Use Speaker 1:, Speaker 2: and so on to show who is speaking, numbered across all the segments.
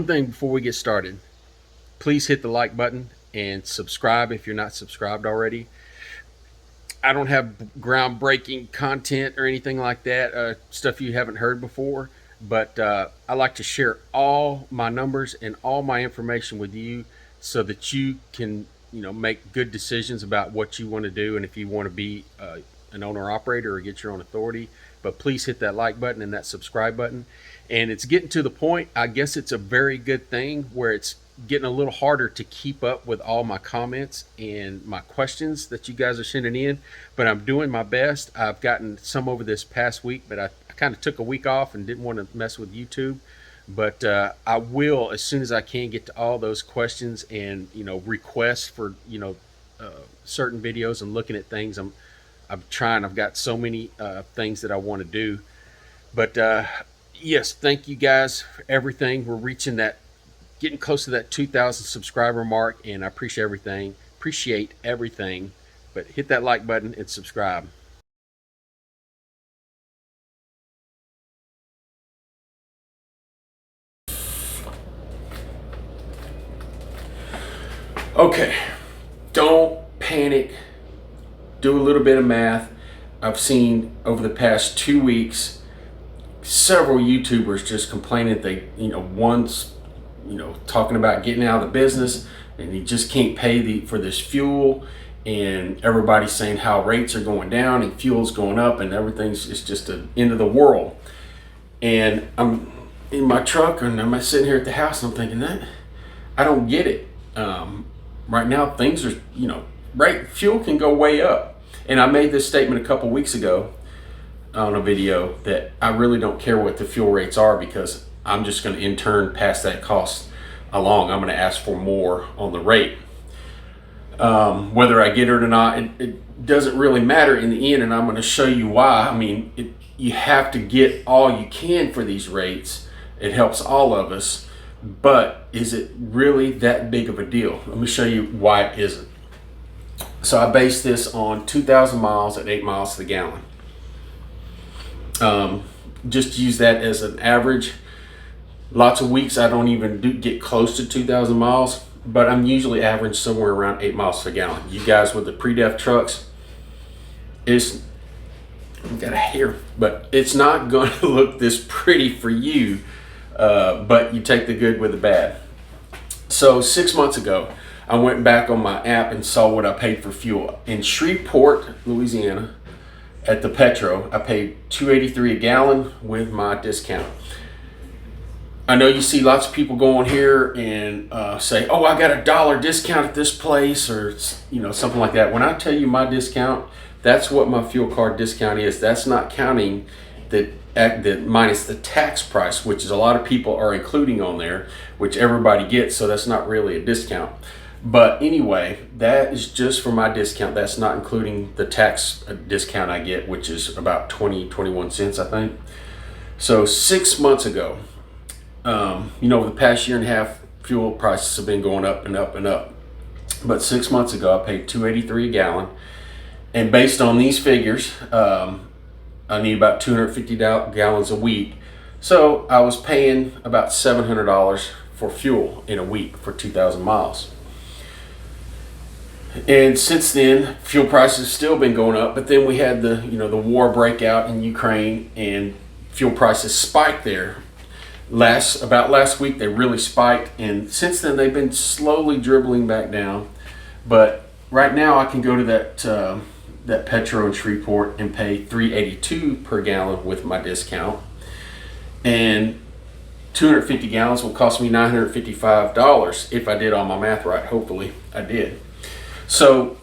Speaker 1: one thing before we get started, please hit the like button and subscribe if you're not subscribed already. I don't have groundbreaking content or anything like that, stuff you haven't heard before, but I like to share all my numbers and all my information with you so that you can, make good decisions about what you want to do and if you want to be an owner operator or get your own authority. But please hit that like button and that subscribe button. And it's getting to the point, I guess it's a very good thing where it's getting a little harder to keep up with all my comments and my questions that you guys are sending in, but I'm doing my best. I've gotten some over this past week, but I kind of took a week off and didn't want to mess with YouTube. But I will, as soon as I can, get to all those questions and requests for certain videos and looking at things. I'm trying. I've got so many things that I want to do. But yes, thank you guys for everything. We're getting close to that 2,000 subscriber mark, and I appreciate everything. But hit that like button and subscribe. Okay, don't panic. Do a little bit of math. I've seen over the past 2 weeks several YouTubers just complaining they, one's, talking about getting out of the business and he just can't pay for this fuel, and everybody's saying how rates are going down and fuel's going up and everything's just the end of the world. And I'm in my truck and I'm sitting here at the house and I'm thinking that I don't get it. Right now things are, fuel can go way up. And I made this statement a couple weeks ago on a video that I really don't care what the fuel rates are because I'm just going to in turn pass that cost along. I'm going to ask for more on the rate. Whether I get it or not, it doesn't really matter in the end, and I'm going to show you why. I mean, you have to get all you can for these rates. It helps all of us, but is it really that big of a deal? Let me show you why it isn't. So I base this on 2,000 miles at 8 miles to the gallon. Just use that as an average. Lots of weeks I don't even get close to 2,000 miles, but I'm usually average somewhere around 8 miles per gallon. You guys with the pre-def trucks, I've got a hair, but it's not going to look this pretty for you, but you take the good with the bad. So 6 months ago, I went back on my app and saw what I paid for fuel. In Shreveport, Louisiana, at the Petro, I paid $2.83 a gallon with my discount. I know you see lots of people go on here and say, oh, I got $1 discount at this place, or something like that. When I tell you my discount, that's what my fuel card discount is. That's not counting the minus the tax price, which is a lot of people are including on there, which everybody gets, so that's not really a discount. But anyway, that is just for my discount. That's not including the tax discount I get, which is about 21 cents, I think. So 6 months ago, the past year and a half, fuel prices have been going up and up and up. But 6 months ago, I paid $2.83 a gallon. And based on these figures, I need about 250 gallons a week. So I was paying about $700 for fuel in a week for 2,000 miles. And since then, fuel prices still been going up. But then we had the war breakout in Ukraine, and fuel prices spiked there. About last week, they really spiked, and since then they've been slowly dribbling back down. But right now, I can go to that Petro in Shreveport and pay $3.82 per gallon with my discount, and 250 gallons will cost me $955 if I did all my math right. Hopefully, I did. So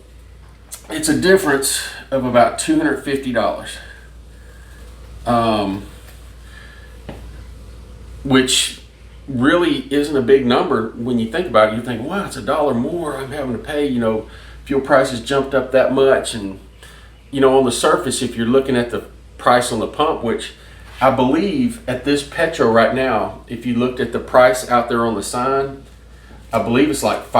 Speaker 1: it's a difference of about $250. Which really isn't a big number when you think about it. You think, wow, it's $1 more I'm having to pay. Fuel prices jumped up that much, and on the surface, if you're looking at the price on the pump, which I believe at this Petro right now, if you looked at the price out there on the sign, I believe it's like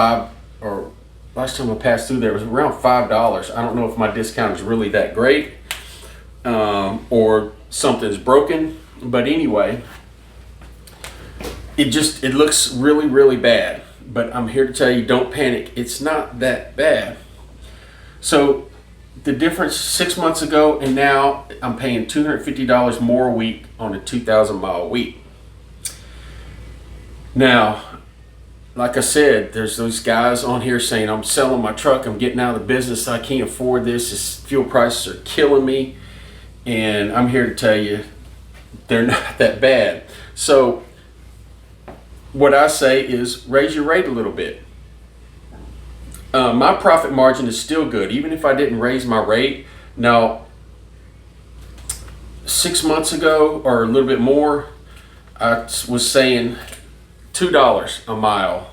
Speaker 1: or last time I passed through there, it was around $5. I don't know if my discount is really that great, or something's broken, but anyway, it looks really, really bad. But I'm here to tell you, don't panic. It's not that bad. So the difference 6 months ago and now, I'm paying $250 more a week on a 2,000-mile week. Now, like I said, there's those guys on here saying, I'm selling my truck, I'm getting out of the business, I can't afford this fuel prices are killing me. And I'm here to tell you, they're not that bad. So what I say is raise your rate a little bit. My profit margin is still good, even if I didn't raise my rate. Now, 6 months ago or a little bit more, I was saying $2 a mile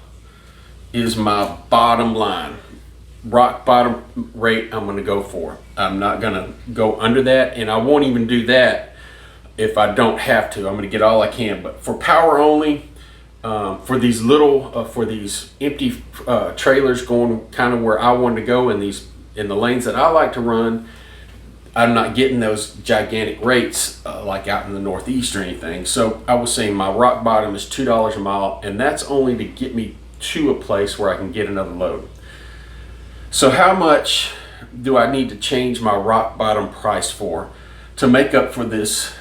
Speaker 1: is my bottom line. Rock bottom rate I'm going to go for. I'm not going to go under that, and I won't even do that if I don't have to. I'm going to get all I can. But for power only, for these empty trailers going kind of where I want to go in the lanes that I like to run, I'm not getting those gigantic rates like out in the Northeast or anything. So I was saying my rock bottom is $2 a mile, and that's only to get me to a place where I can get another load. So how much do I need to change my rock bottom price for to make up for this,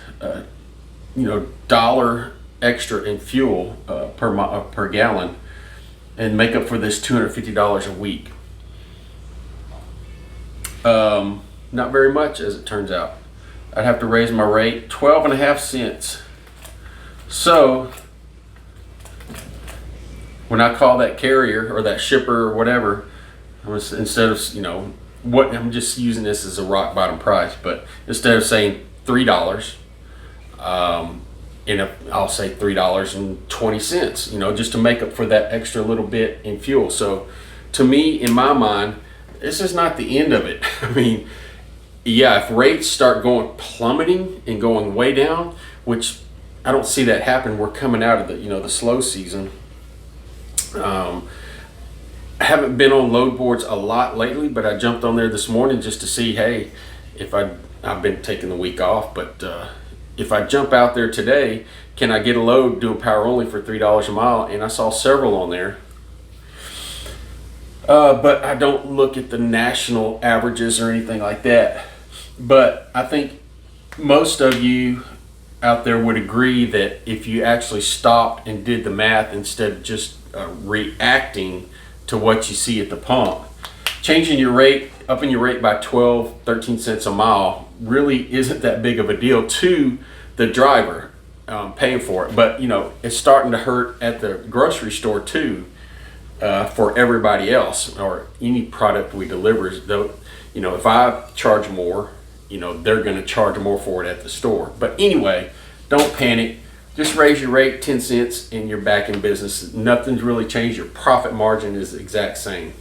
Speaker 1: dollar extra in fuel per gallon, and make up for this $250 a week? Not very much, as it turns out. I'd have to raise my rate 12.5 cents. So when I call that carrier or that shipper or whatever, instead of, I'm just using this as a rock bottom price, but instead of saying $3, I'll say $3.20, just to make up for that extra little bit in fuel. So to me, in my mind, this is not the end of it. I mean, yeah, if rates start going plummeting and going way down, which I don't see that happen, we're coming out of the slow season. I haven't been on load boards a lot lately, but I jumped on there this morning just to see, hey, if I've been taking the week off, but if I jump out there today, can I get a load doing power only for $3 a mile? And I saw several on there. But I don't look at the national averages or anything like that. But I think most of you out there would agree that if you actually stopped and did the math instead of just reacting to what you see at the pump, changing your rate, upping your rate by 12, 13 cents a mile really isn't that big of a deal to the driver paying for it. But, it's starting to hurt at the grocery store too. For everybody else or any product we deliver, though, if I charge more, they're going to charge more for it at the store. But anyway, don't panic. Just raise your rate 10 cents and you're back in business. Nothing's really changed. Your profit margin is the exact same.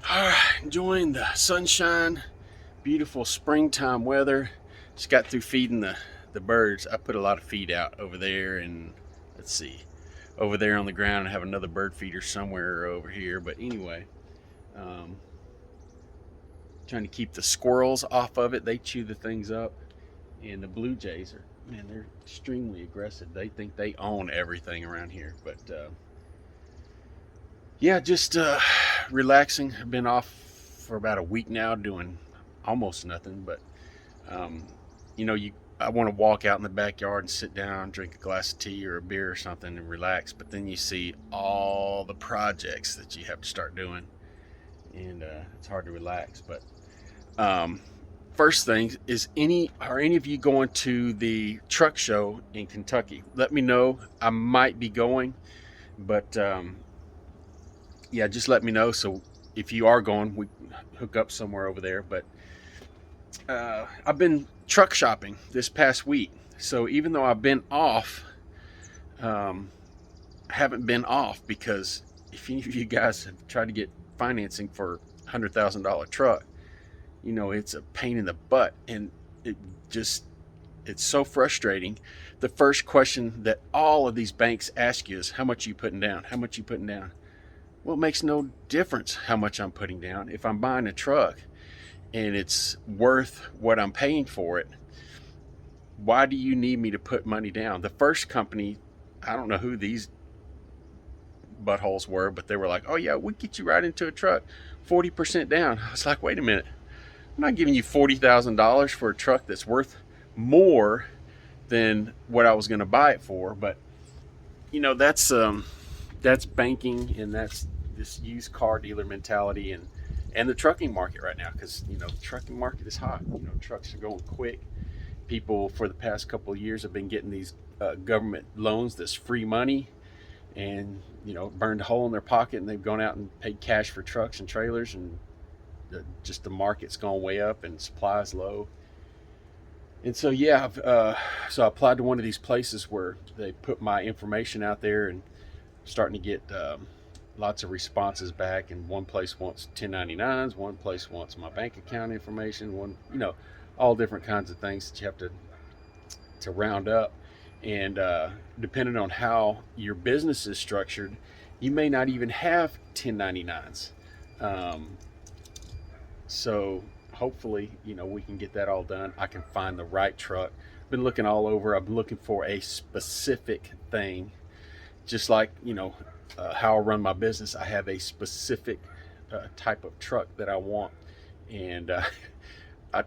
Speaker 1: All right, enjoying the sunshine, beautiful springtime weather. Just got through feeding the birds. I put a lot of feed out over there, and let's see, over there on the ground I have another bird feeder somewhere over here. But anyway, trying to keep the squirrels off of it. They chew the things up, and the blue jays they're extremely aggressive. They think they own everything around here. But yeah, just relaxing. I've been off for about a week now doing almost nothing, but I want to walk out in the backyard and sit down, drink a glass of tea or a beer or something and relax. But then you see all the projects that you have to start doing, and it's hard to relax. But first thing is, are any of you going to the truck show in Kentucky? Let me know. I might be going, but yeah, just let me know. So if you are going, we hook up somewhere over there. But I've been truck shopping this past week. So even though I've been off, haven't been off, because if any of you guys have tried to get financing for a $100,000 truck, you know it's a pain in the butt, and it just it's so frustrating. The first question that all of these banks ask you is, how much are you putting down? How much are you putting down? Well, it makes no difference how much I'm putting down. If I'm buying a truck and it's worth what I'm paying for it, why do you need me to put money down? The first company, I don't know who these buttholes were, but they were like, oh yeah, we'll get you right into a truck, 40% down. I was like, wait a minute. I'm not giving you $40,000 for a truck that's worth more than what I was going to buy it for. But you know, that's banking, and that's this used car dealer mentality, and the trucking market right now, because you know the trucking market is hot. You know, trucks are going quick. People for the past couple of years have been getting these government loans, this free money, and you know, burned a hole in their pocket, and they've gone out and paid cash for trucks and trailers, and just the market's gone way up and supply's low. And so yeah, so I applied to one of these places where they put my information out there, and starting to get lots of responses back. And one place wants 1099s, one place wants my bank account information, one, you know, all different kinds of things that you have to round up. And depending on how your business is structured, you may not even have 1099s. So hopefully, you know, we can get that all done. I can find the right truck. Been looking all over. I've been looking for a specific thing, just like, you know, how I run my business. I have a specific type of truck that I want. And I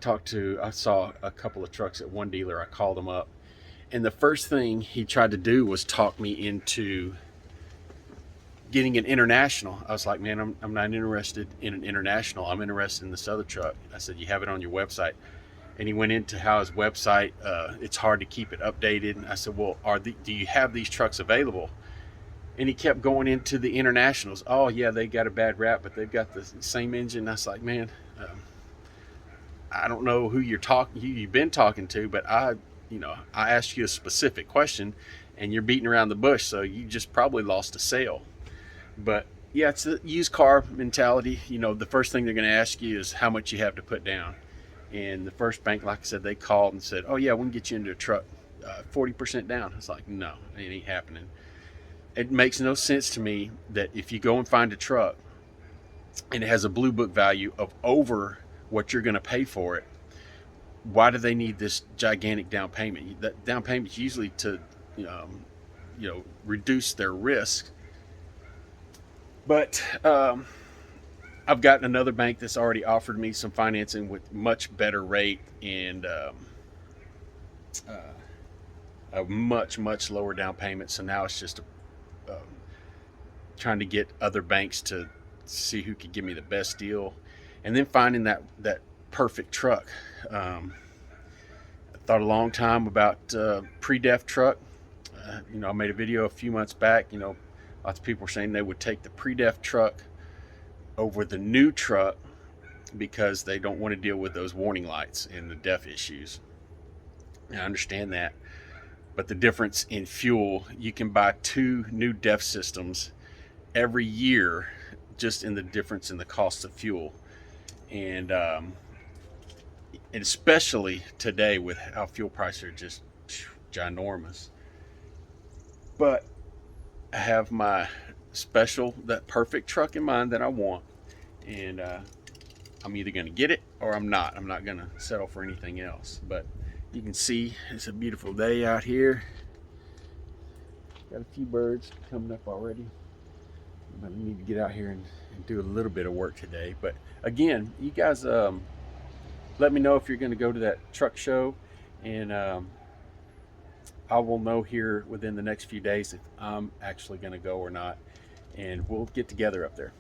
Speaker 1: saw a couple of trucks at one dealer. I called him up, and the first thing he tried to do was talk me into getting an international. I was like, man, I'm not interested in an international. I'm interested in this other truck. I said, you have it on your website? And he went into how his website, it's hard to keep it updated. And I said, well, do you have these trucks available? And he kept going into the internationals. Oh yeah, they got a bad rap, but they've got the same engine. I was like, man, I don't know who you've been talking to, but I asked you a specific question, and you're beating around the bush. So you just probably lost a sale. But yeah, it's the used car mentality. You know, the first thing they're going to ask you is how much you have to put down. And the first bank, like I said, they called and said, oh yeah, we can get you into a truck, 40% down. I was like, no, it ain't happening. It makes no sense to me that if you go and find a truck and it has a blue book value of over what you're going to pay for it, why do they need this gigantic down payment? That down payment is usually to reduce their risk. But I've got another bank that's already offered me some financing with much better rate, and a much lower down payment. So now it's just trying to get other banks to see who could give me the best deal, and then finding that perfect truck. I thought a long time about pre-def truck. I made a video a few months back. Lots of people were saying they would take the pre-def truck over the new truck because they don't want to deal with those warning lights and the def issues. And I understand that, but the difference in fuel, you can buy 2 new def systems every year just in the difference in the cost of fuel. And especially today with how fuel prices are just ginormous. But I have my that perfect truck in mind that I want, and I'm either going to get it or I'm not. I'm not going to settle for anything else. But you can see it's a beautiful day out here. Got a few birds coming up already. I need to get out here and do a little bit of work today. But again, you guys let me know if you're going to go to that truck show, and I will know here within the next few days if I'm actually going to go or not, and we'll get together up there.